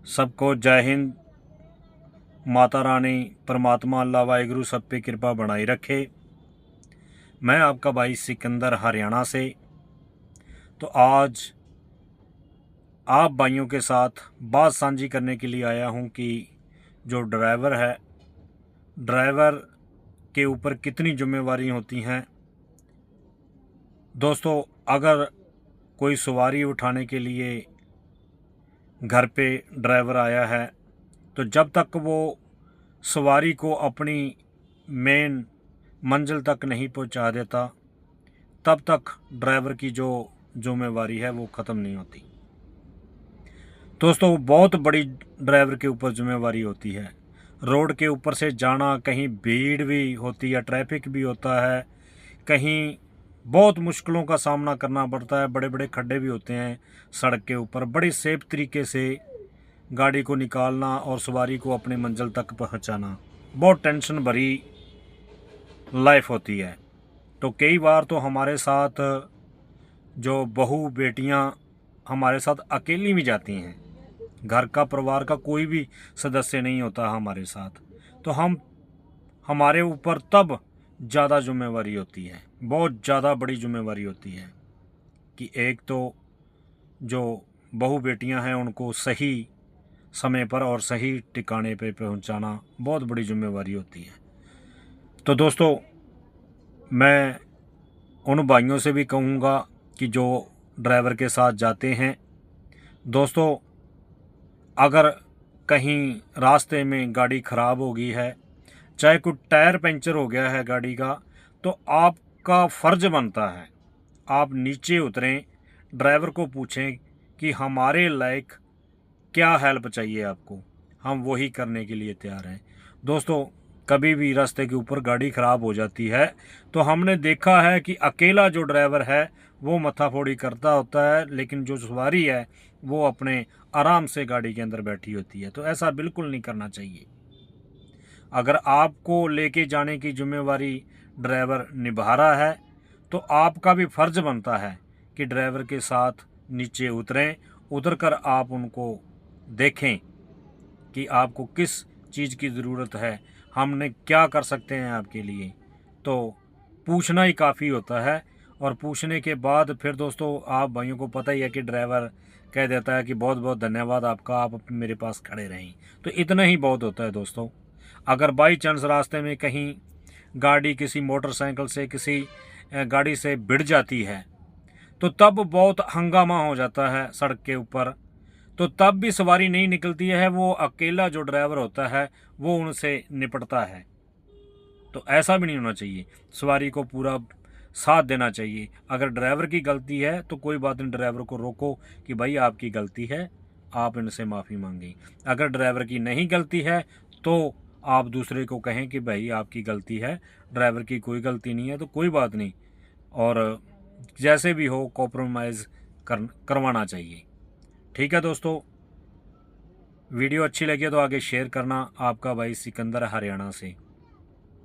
सबको जय हिंद। माता रानी परमात्मा अल्लाह वाहिगुरु सब पे कृपा बनाई रखे। मैं आपका भाई सिकंदर हरियाणा से। तो आज आप भाइयों के साथ बात साझी करने के लिए आया हूं कि जो ड्राइवर है, ड्राइवर के ऊपर कितनी जिम्मेवारी होती हैं। दोस्तों, अगर कोई सवारी उठाने के लिए घर पे ड्राइवर आया है तो जब तक वो सवारी को अपनी मेन मंजिल तक नहीं पहुंचा देता तब तक ड्राइवर की जो जिम्मेवारी है वो ख़त्म नहीं होती। दोस्तों, बहुत बड़ी ड्राइवर के ऊपर जिम्मेवारी होती है। रोड के ऊपर से जाना, कहीं भीड़ भी होती है, ट्रैफिक भी होता है, कहीं बहुत मुश्किलों का सामना करना पड़ता है, बड़े बड़े खड्डे भी होते हैं सड़क के ऊपर। बड़ी सेफ तरीके से गाड़ी को निकालना और सवारी को अपने मंजिल तक पहुंचाना बहुत टेंशन भरी लाइफ होती है। तो कई बार तो हमारे साथ जो बहू बेटियां हमारे साथ अकेली भी जाती हैं, घर का परिवार का कोई भी सदस्य नहीं होता हमारे साथ, तो हमारे ऊपर तब ज़्यादा जिम्मेवारी होती है, बहुत ज़्यादा बड़ी जिम्मेवारी होती है कि एक तो जो बहू बेटियां हैं उनको सही समय पर और सही ठिकाने पे पहुंचाना बहुत बड़ी जिम्मेवारी होती है। तो दोस्तों, मैं उन भाइयों से भी कहूँगा कि जो ड्राइवर के साथ जाते हैं, दोस्तों अगर कहीं रास्ते में गाड़ी ख़राब हो गई है, चाहे कोई टायर पंचर हो गया है गाड़ी का, तो आपका फ़र्ज बनता है आप नीचे उतरें, ड्राइवर को पूछें कि हमारे लायक क्या हेल्प चाहिए आपको, हम वही करने के लिए तैयार हैं। दोस्तों, कभी भी रास्ते के ऊपर गाड़ी ख़राब हो जाती है तो हमने देखा है कि अकेला जो ड्राइवर है वो मत्थाफोड़ी करता होता है, लेकिन जो सवारी है वो अपने आराम से गाड़ी के अंदर बैठी होती है। तो ऐसा बिल्कुल नहीं करना चाहिए। अगर आपको लेके जाने की जिम्मेवारी ड्राइवर निभा रहा है तो आपका भी फ़र्ज़ बनता है कि ड्राइवर के साथ नीचे उतरें, उतरकर आप उनको देखें कि आपको किस चीज़ की ज़रूरत है, हमने क्या कर सकते हैं आपके लिए। तो पूछना ही काफ़ी होता है, और पूछने के बाद फिर दोस्तों आप भाइयों को पता ही है कि ड्राइवर कह देता है कि बहुत बहुत धन्यवाद आपका, आप मेरे पास खड़े रहें। तो इतना ही बहुत होता है दोस्तों। अगर बाई चांस रास्ते में कहीं गाड़ी किसी मोटरसाइकिल से, किसी गाड़ी से भिड़ जाती है तो तब बहुत हंगामा हो जाता है सड़क के ऊपर। तो तब भी सवारी नहीं निकलती है, वो अकेला जो ड्राइवर होता है वो उनसे निपटता है। तो ऐसा भी नहीं होना चाहिए, सवारी को पूरा साथ देना चाहिए। अगर ड्राइवर की गलती है तो कोई बात नहीं, ड्राइवर को रोको कि भाई आपकी गलती है, आप इनसे माफ़ी मांगें। अगर ड्राइवर की नहीं गलती है तो आप दूसरे को कहें कि भाई आपकी गलती है, ड्राइवर की कोई गलती नहीं है, तो कोई बात नहीं। और जैसे भी हो कॉम्प्रोमाइज़ करवाना चाहिए। ठीक है दोस्तों, वीडियो अच्छी लगी तो आगे शेयर करना। आपका भाई सिकंदर हरियाणा से।